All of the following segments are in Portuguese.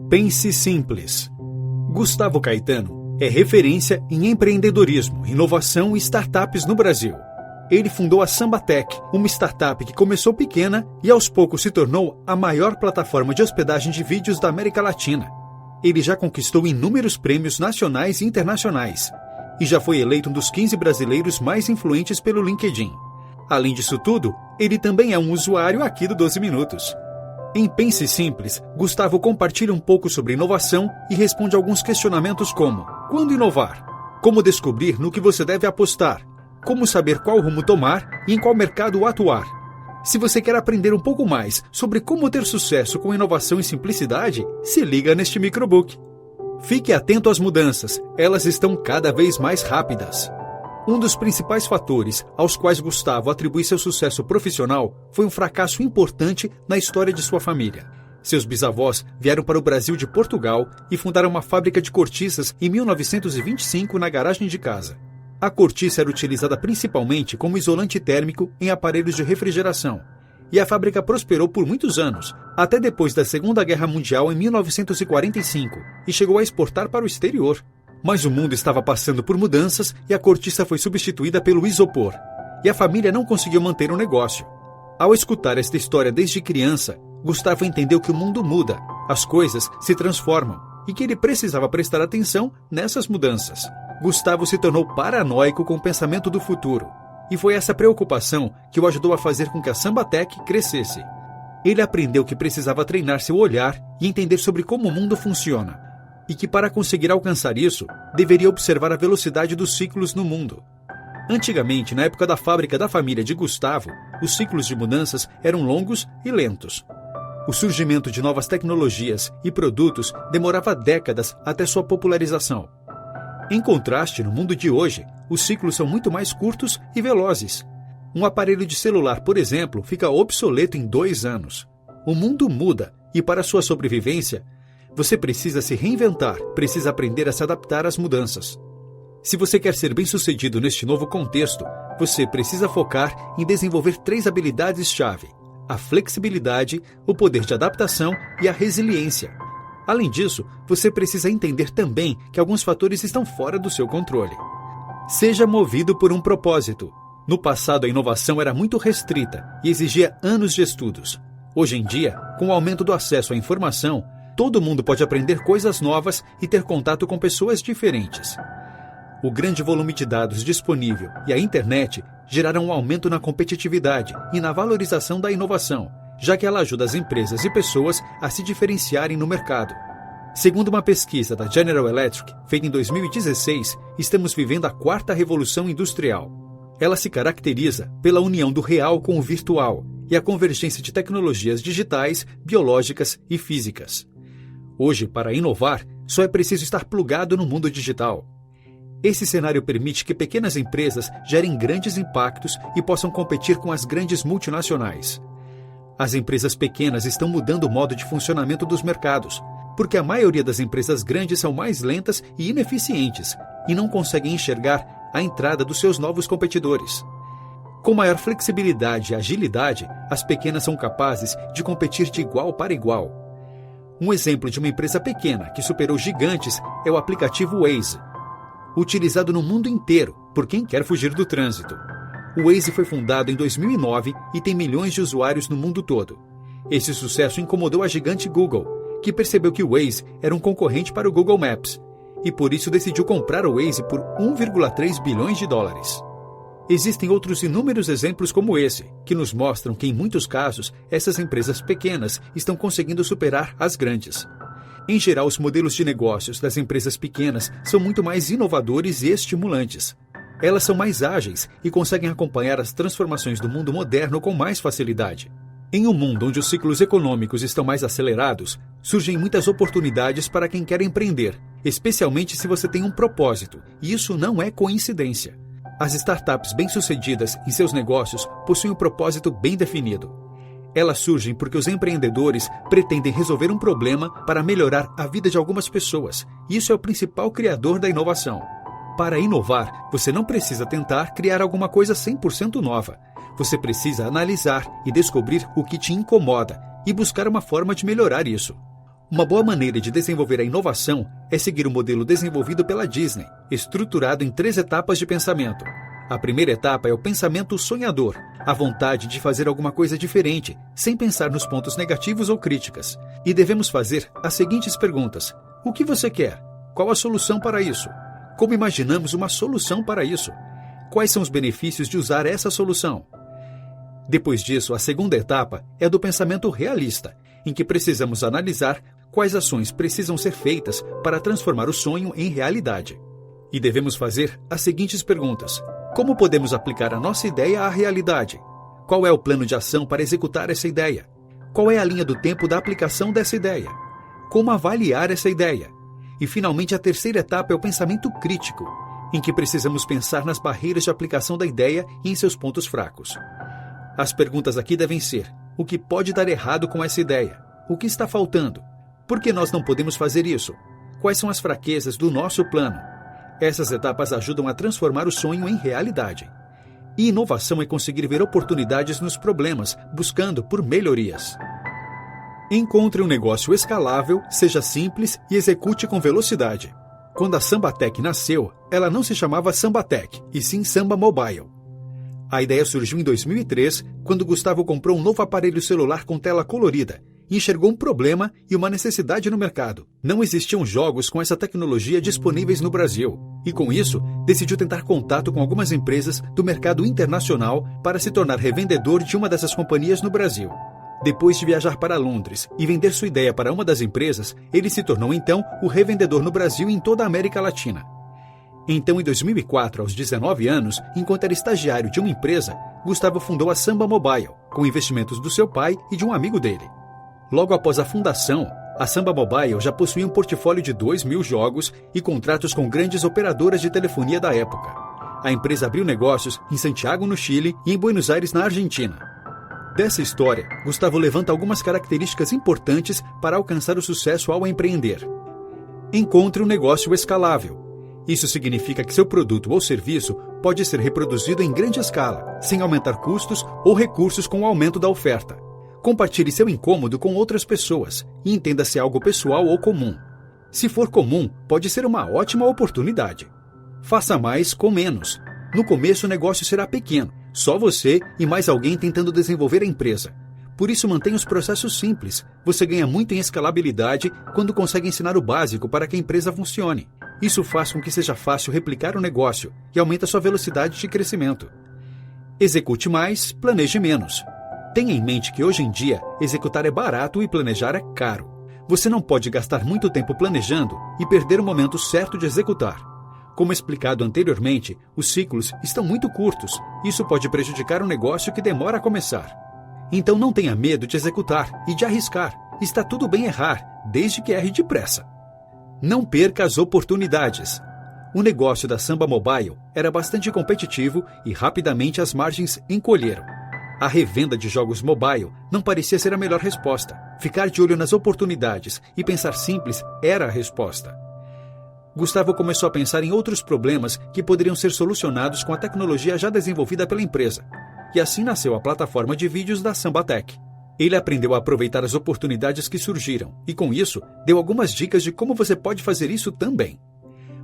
Pense simples. Gustavo Caetano é referência em empreendedorismo, inovação e startups no Brasil. Ele fundou a Sambatech, uma startup que começou pequena e aos poucos se tornou a maior plataforma de hospedagem de vídeos da América Latina. Ele já conquistou inúmeros prêmios nacionais e internacionais e já foi eleito um dos 15 brasileiros mais influentes pelo LinkedIn. Além disso tudo, ele também é um usuário aqui do 12 Minutos. Em Pense Simples, Gustavo compartilha um pouco sobre inovação e responde alguns questionamentos como: quando inovar? Como descobrir no que você deve apostar? Como saber qual rumo tomar e em qual mercado atuar? Se você quer aprender um pouco mais sobre como ter sucesso com inovação e simplicidade, se liga neste microbook. Fique atento às mudanças, elas estão cada vez mais rápidas. Um dos principais fatores aos quais Gustavo atribui seu sucesso profissional foi um fracasso importante na história de sua família. Seus bisavós vieram para o Brasil de Portugal e fundaram uma fábrica de cortiças em 1925 na garagem de casa. A cortiça era utilizada principalmente como isolante térmico em aparelhos de refrigeração, e a fábrica prosperou por muitos anos, até depois da Segunda Guerra Mundial em 1945, e chegou a exportar para o exterior. Mas o mundo estava passando por mudanças e a cortiça foi substituída pelo isopor, e a família não conseguiu manter o negócio. Ao escutar esta história desde criança, Gustavo entendeu que o mundo muda, as coisas se transformam, e que ele precisava prestar atenção nessas mudanças. Gustavo se tornou paranoico com o pensamento do futuro, e foi essa preocupação que o ajudou a fazer com que a Sambatech crescesse. Ele aprendeu que precisava treinar seu olhar e entender sobre como o mundo funciona, e que para conseguir alcançar isso, deveria observar a velocidade dos ciclos no mundo. Antigamente, na época da fábrica da família de Gustavo, os ciclos de mudanças eram longos e lentos. O surgimento de novas tecnologias e produtos demorava décadas até sua popularização. Em contraste, no mundo de hoje, os ciclos são muito mais curtos e velozes. Um aparelho de celular, por exemplo, fica obsoleto em 2 anos. O mundo muda e, para sua sobrevivência, você precisa se reinventar, precisa aprender a se adaptar às mudanças. Se você quer ser bem-sucedido neste novo contexto, você precisa focar em desenvolver 3 habilidades-chave: a flexibilidade, o poder de adaptação e a resiliência. Além disso, você precisa entender também que alguns fatores estão fora do seu controle. Seja movido por um propósito. No passado, a inovação era muito restrita e exigia anos de estudos. Hoje em dia, com o aumento do acesso à informação, todo mundo pode aprender coisas novas e ter contato com pessoas diferentes. O grande volume de dados disponível e a internet geraram um aumento na competitividade e na valorização da inovação, já que ela ajuda as empresas e pessoas a se diferenciarem no mercado. Segundo uma pesquisa da General Electric, feita em 2016, estamos vivendo a 4ª revolução industrial. Ela se caracteriza pela união do real com o virtual e a convergência de tecnologias digitais, biológicas e físicas. Hoje, para inovar, só é preciso estar plugado no mundo digital. Esse cenário permite que pequenas empresas gerem grandes impactos e possam competir com as grandes multinacionais. As empresas pequenas estão mudando o modo de funcionamento dos mercados, porque a maioria das empresas grandes são mais lentas e ineficientes e não conseguem enxergar a entrada dos seus novos competidores. Com maior flexibilidade e agilidade, as pequenas são capazes de competir de igual para igual. Um exemplo de uma empresa pequena que superou gigantes é o aplicativo Waze, utilizado no mundo inteiro por quem quer fugir do trânsito. O Waze foi fundado em 2009 e tem milhões de usuários no mundo todo. Esse sucesso incomodou a gigante Google, que percebeu que o Waze era um concorrente para o Google Maps, e por isso decidiu comprar o Waze por 1,3 bilhões de dólares. Existem outros inúmeros exemplos como esse, que nos mostram que, em muitos casos, essas empresas pequenas estão conseguindo superar as grandes. Em geral, os modelos de negócios das empresas pequenas são muito mais inovadores e estimulantes. Elas são mais ágeis e conseguem acompanhar as transformações do mundo moderno com mais facilidade. Em um mundo onde os ciclos econômicos estão mais acelerados, surgem muitas oportunidades para quem quer empreender, especialmente se você tem um propósito, e isso não é coincidência. As startups bem-sucedidas em seus negócios possuem um propósito bem definido. Elas surgem porque os empreendedores pretendem resolver um problema para melhorar a vida de algumas pessoas, e isso é o principal criador da inovação. Para inovar, você não precisa tentar criar alguma coisa 100% nova. Você precisa analisar e descobrir o que te incomoda e buscar uma forma de melhorar isso. Uma boa maneira de desenvolver a inovação é seguir o modelo desenvolvido pela Disney, estruturado em 3 etapas de pensamento. A primeira etapa é o pensamento sonhador, a vontade de fazer alguma coisa diferente, sem pensar nos pontos negativos ou críticas. E devemos fazer as seguintes perguntas: o que você quer? Qual a solução para isso? Como imaginamos uma solução para isso? Quais são os benefícios de usar essa solução? Depois disso, a segunda etapa é do pensamento realista, em que precisamos analisar quais ações precisam ser feitas para transformar o sonho em realidade. E devemos fazer as seguintes perguntas: como podemos aplicar a nossa ideia à realidade? Qual é o plano de ação para executar essa ideia? Qual é a linha do tempo da aplicação dessa ideia? Como avaliar essa ideia? E, finalmente, a terceira etapa é o pensamento crítico, em que precisamos pensar nas barreiras de aplicação da ideia e em seus pontos fracos. As perguntas aqui devem ser: o que pode dar errado com essa ideia? O que está faltando? Por que nós não podemos fazer isso? Quais são as fraquezas do nosso plano? Essas etapas ajudam a transformar o sonho em realidade. E inovação é conseguir ver oportunidades nos problemas, buscando por melhorias. Encontre um negócio escalável, seja simples e execute com velocidade. Quando a Sambatec nasceu, ela não se chamava Sambatec, e sim Samba Mobile. A ideia surgiu em 2003, quando Gustavo comprou um novo aparelho celular com tela colorida e enxergou um problema e uma necessidade no mercado. Não existiam jogos com essa tecnologia disponíveis no Brasil, e com isso, decidiu tentar contato com algumas empresas do mercado internacional para se tornar revendedor de uma dessas companhias no Brasil. Depois de viajar para Londres e vender sua ideia para uma das empresas, ele se tornou então o revendedor no Brasil e em toda a América Latina. Então, em 2004, aos 19 anos, enquanto era estagiário de uma empresa, Gustavo fundou a Samba Mobile, com investimentos do seu pai e de um amigo dele. Logo após a fundação, a Samba Mobile já possuía um portfólio de 2.000 jogos e contratos com grandes operadoras de telefonia da época. A empresa abriu negócios em Santiago, no Chile, e em Buenos Aires, na Argentina. Dessa história, Gustavo levanta algumas características importantes para alcançar o sucesso ao empreender. Encontre um negócio escalável. Isso significa que seu produto ou serviço pode ser reproduzido em grande escala, sem aumentar custos ou recursos com o aumento da oferta. Compartilhe seu incômodo com outras pessoas e entenda se é algo pessoal ou comum. Se for comum, pode ser uma ótima oportunidade. Faça mais com menos. No começo, o negócio será pequeno, só você e mais alguém tentando desenvolver a empresa. Por isso, mantenha os processos simples. Você ganha muito em escalabilidade quando consegue ensinar o básico para que a empresa funcione. Isso faz com que seja fácil replicar o negócio e aumenta sua velocidade de crescimento. Execute mais, planeje menos. Tenha em mente que hoje em dia, executar é barato e planejar é caro. Você não pode gastar muito tempo planejando e perder o momento certo de executar. Como explicado anteriormente, os ciclos estão muito curtos. Isso pode prejudicar o negócio que demora a começar. Então não tenha medo de executar e de arriscar. Está tudo bem errar, desde que erre depressa. Não perca as oportunidades. O negócio da Samba Mobile era bastante competitivo e rapidamente as margens encolheram. A revenda de jogos mobile não parecia ser a melhor resposta. Ficar de olho nas oportunidades e pensar simples era a resposta. Gustavo começou a pensar em outros problemas que poderiam ser solucionados com a tecnologia já desenvolvida pela empresa. E assim nasceu a plataforma de vídeos da Sambatec. Ele aprendeu a aproveitar as oportunidades que surgiram e, com isso, deu algumas dicas de como você pode fazer isso também.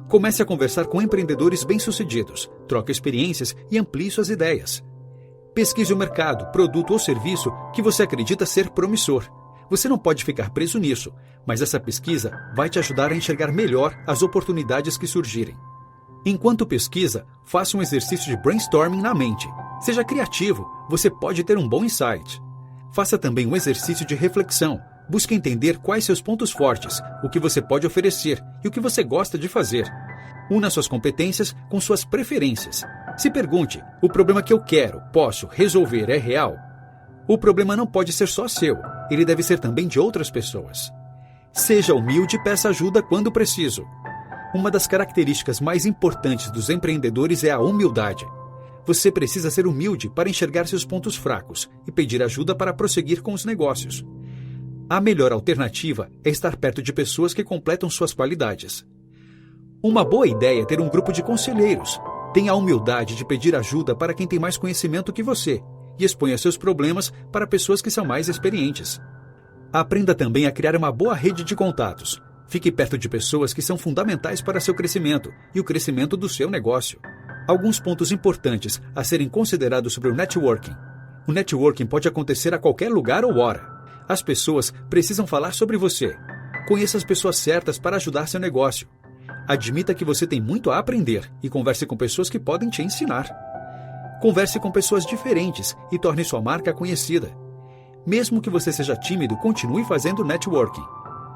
Comece a conversar com empreendedores bem-sucedidos, troque experiências e amplie suas ideias. Pesquise o mercado, produto ou serviço que você acredita ser promissor. Você não pode ficar preso nisso, mas essa pesquisa vai te ajudar a enxergar melhor as oportunidades que surgirem. Enquanto pesquisa, faça um exercício de brainstorming na mente. Seja criativo, você pode ter um bom insight. Faça também um exercício de reflexão. Busque entender quais seus pontos fortes, o que você pode oferecer e o que você gosta de fazer. Una suas competências com suas preferências. Se pergunte: o problema que eu quero, posso resolver é real? O problema não pode ser só seu, ele deve ser também de outras pessoas. Seja humilde e peça ajuda quando preciso. Uma das características mais importantes dos empreendedores é a humildade. Você precisa ser humilde para enxergar seus pontos fracos e pedir ajuda para prosseguir com os negócios. A melhor alternativa é estar perto de pessoas que completam suas qualidades. Uma boa ideia é ter um grupo de conselheiros. Tenha a humildade de pedir ajuda para quem tem mais conhecimento que você e exponha seus problemas para pessoas que são mais experientes. Aprenda também a criar uma boa rede de contatos. Fique perto de pessoas que são fundamentais para seu crescimento e o crescimento do seu negócio. Alguns pontos importantes a serem considerados sobre o networking. O networking pode acontecer a qualquer lugar ou hora. As pessoas precisam falar sobre você. Conheça as pessoas certas para ajudar seu negócio. Admita que você tem muito a aprender e converse com pessoas que podem te ensinar. Converse com pessoas diferentes e torne sua marca conhecida. Mesmo que você seja tímido, continue fazendo networking.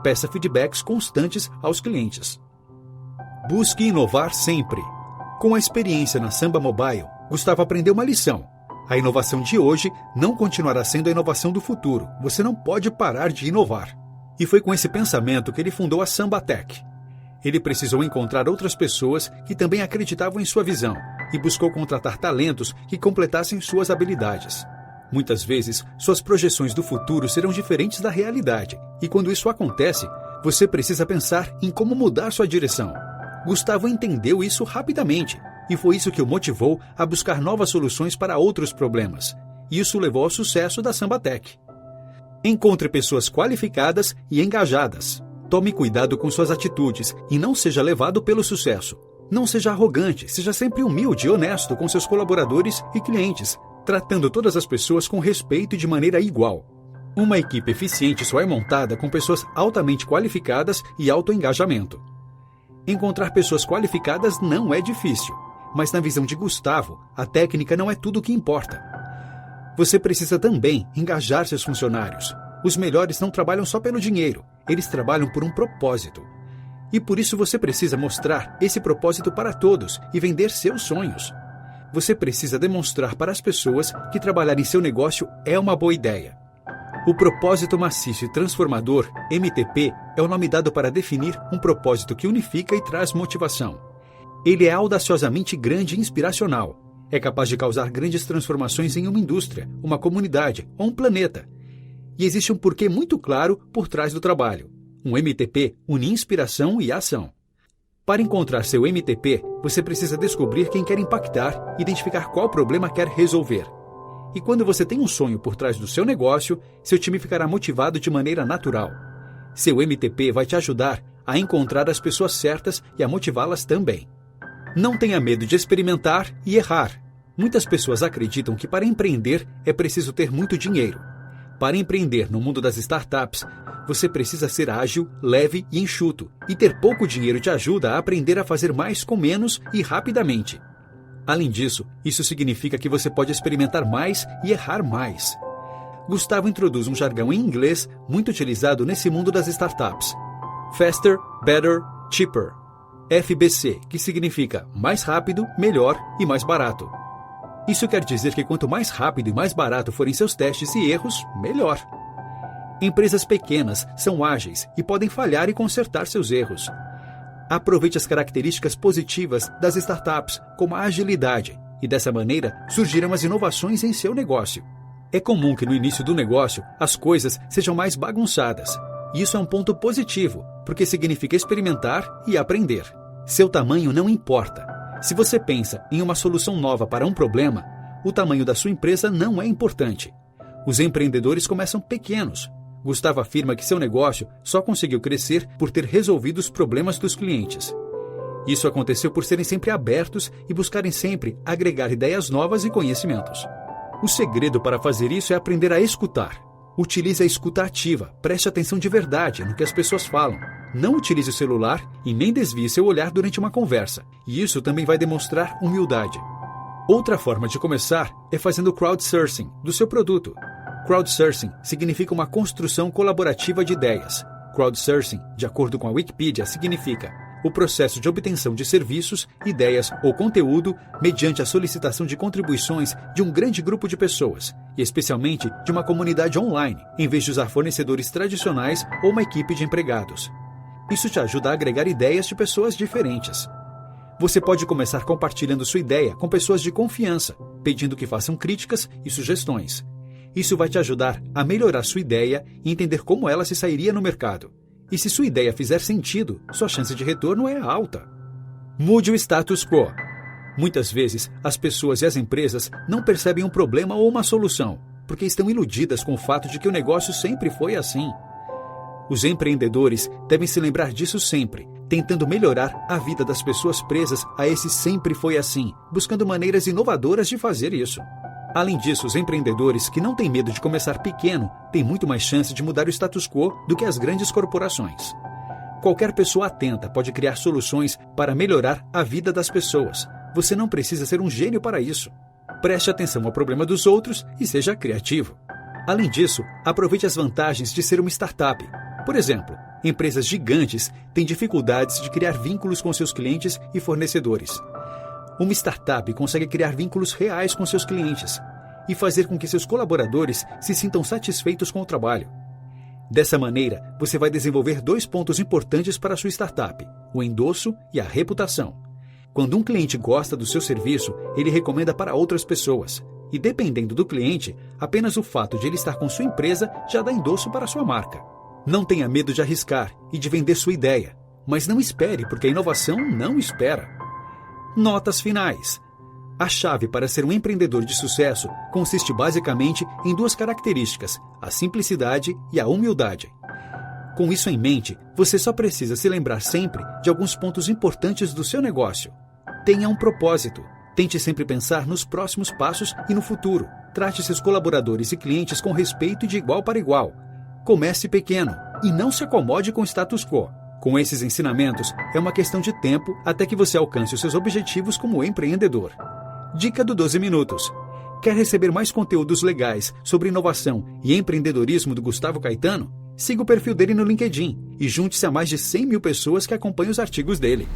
Peça feedbacks constantes aos clientes. Busque inovar sempre. Com a experiência na Samba Mobile, Gustavo aprendeu uma lição. A inovação de hoje não continuará sendo a inovação do futuro. Você não pode parar de inovar. E foi com esse pensamento que ele fundou a Sambatec. Ele precisou encontrar outras pessoas que também acreditavam em sua visão e buscou contratar talentos que completassem suas habilidades. Muitas vezes, suas projeções do futuro serão diferentes da realidade, e quando isso acontece, você precisa pensar em como mudar sua direção. Gustavo entendeu isso rapidamente, e foi isso que o motivou a buscar novas soluções para outros problemas. Isso levou ao sucesso da Sambatec. Encontre pessoas qualificadas e engajadas. Tome cuidado com suas atitudes e não seja levado pelo sucesso. Não seja arrogante, seja sempre humilde e honesto com seus colaboradores e clientes, tratando todas as pessoas com respeito e de maneira igual. Uma equipe eficiente só é montada com pessoas altamente qualificadas e alto engajamento. Encontrar pessoas qualificadas não é difícil, mas na visão de Gustavo, a técnica não é tudo o que importa. Você precisa também engajar seus funcionários. Os melhores não trabalham só pelo dinheiro, eles trabalham por um propósito. E por isso você precisa mostrar esse propósito para todos e vender seus sonhos. Você precisa demonstrar para as pessoas que trabalhar em seu negócio é uma boa ideia. O propósito maciço e transformador, MTP, é o nome dado para definir um propósito que unifica e traz motivação. Ele é audaciosamente grande e inspiracional. É capaz de causar grandes transformações em uma indústria, uma comunidade ou um planeta. E existe um porquê muito claro por trás do trabalho. Um MTP une inspiração e ação. Para encontrar seu MTP, você precisa descobrir quem quer impactar e identificar qual problema quer resolver. E quando você tem um sonho por trás do seu negócio, seu time ficará motivado de maneira natural. Seu MTP vai te ajudar a encontrar as pessoas certas e a motivá-las também. Não tenha medo de experimentar e errar. Muitas pessoas acreditam que para empreender é preciso ter muito dinheiro. Para empreender no mundo das startups, você precisa ser ágil, leve e enxuto, e ter pouco dinheiro te ajuda a aprender a fazer mais com menos e rapidamente. Além disso, isso significa que você pode experimentar mais e errar mais. Gustavo introduz um jargão em inglês muito utilizado nesse mundo das startups. Faster, Better, Cheaper. FBC, que significa mais rápido, melhor e mais barato. Isso quer dizer que quanto mais rápido e mais barato forem seus testes e erros, melhor. Empresas pequenas são ágeis e podem falhar e consertar seus erros. Aproveite as características positivas das startups, como a agilidade, e dessa maneira surgirão as inovações em seu negócio. É comum que no início do negócio as coisas sejam mais bagunçadas. E isso é um ponto positivo, porque significa experimentar e aprender. Seu tamanho não importa. Se você pensa em uma solução nova para um problema, o tamanho da sua empresa não é importante. Os empreendedores começam pequenos. Gustavo afirma que seu negócio só conseguiu crescer por ter resolvido os problemas dos clientes. Isso aconteceu por serem sempre abertos e buscarem sempre agregar ideias novas e conhecimentos. O segredo para fazer isso é aprender a escutar. Utilize a escuta ativa, preste atenção de verdade no que as pessoas falam. Não utilize o celular e nem desvie seu olhar durante uma conversa, e isso também vai demonstrar humildade. Outra forma de começar é fazendo crowdsourcing do seu produto. Crowdsourcing significa uma construção colaborativa de ideias. Crowdsourcing, de acordo com a Wikipedia, significa o processo de obtenção de serviços, ideias ou conteúdo mediante a solicitação de contribuições de um grande grupo de pessoas, e especialmente de uma comunidade online, em vez de usar fornecedores tradicionais ou uma equipe de empregados. Isso te ajuda a agregar ideias de pessoas diferentes. Você pode começar compartilhando sua ideia com pessoas de confiança, pedindo que façam críticas e sugestões. Isso vai te ajudar a melhorar sua ideia e entender como ela se sairia no mercado. E se sua ideia fizer sentido, sua chance de retorno é alta. Mude o status quo. Muitas vezes, as pessoas e as empresas não percebem um problema ou uma solução, porque estão iludidas com o fato de que o negócio sempre foi assim. Os empreendedores devem se lembrar disso sempre, tentando melhorar a vida das pessoas presas a esse sempre foi assim, buscando maneiras inovadoras de fazer isso. Além disso, os empreendedores que não têm medo de começar pequeno têm muito mais chance de mudar o status quo do que as grandes corporações. Qualquer pessoa atenta pode criar soluções para melhorar a vida das pessoas. Você não precisa ser um gênio para isso. Preste atenção ao problema dos outros e seja criativo. Além disso, aproveite as vantagens de ser uma startup. Por exemplo, empresas gigantes têm dificuldades de criar vínculos com seus clientes e fornecedores. Uma startup consegue criar vínculos reais com seus clientes e fazer com que seus colaboradores se sintam satisfeitos com o trabalho. Dessa maneira, você vai desenvolver 2 pontos importantes para a sua startup: o endosso e a reputação. Quando um cliente gosta do seu serviço, ele recomenda para outras pessoas. E dependendo do cliente, apenas o fato de ele estar com sua empresa já dá endosso para a sua marca. Não tenha medo de arriscar e de vender sua ideia, mas não espere, porque a inovação não espera. Notas finais. A chave para ser um empreendedor de sucesso consiste basicamente em 2 características: a simplicidade e a humildade. Com isso em mente, você só precisa se lembrar sempre de alguns pontos importantes do seu negócio. Tenha um propósito. Tente sempre pensar nos próximos passos e no futuro. Trate seus colaboradores e clientes com respeito e de igual para igual. Comece pequeno e não se acomode com o status quo. Com esses ensinamentos, é uma questão de tempo até que você alcance os seus objetivos como empreendedor. Dica do 12 Minutos. Quer receber mais conteúdos legais sobre inovação e empreendedorismo do Gustavo Caetano? Siga o perfil dele no LinkedIn e junte-se a mais de 100 mil pessoas que acompanham os artigos dele.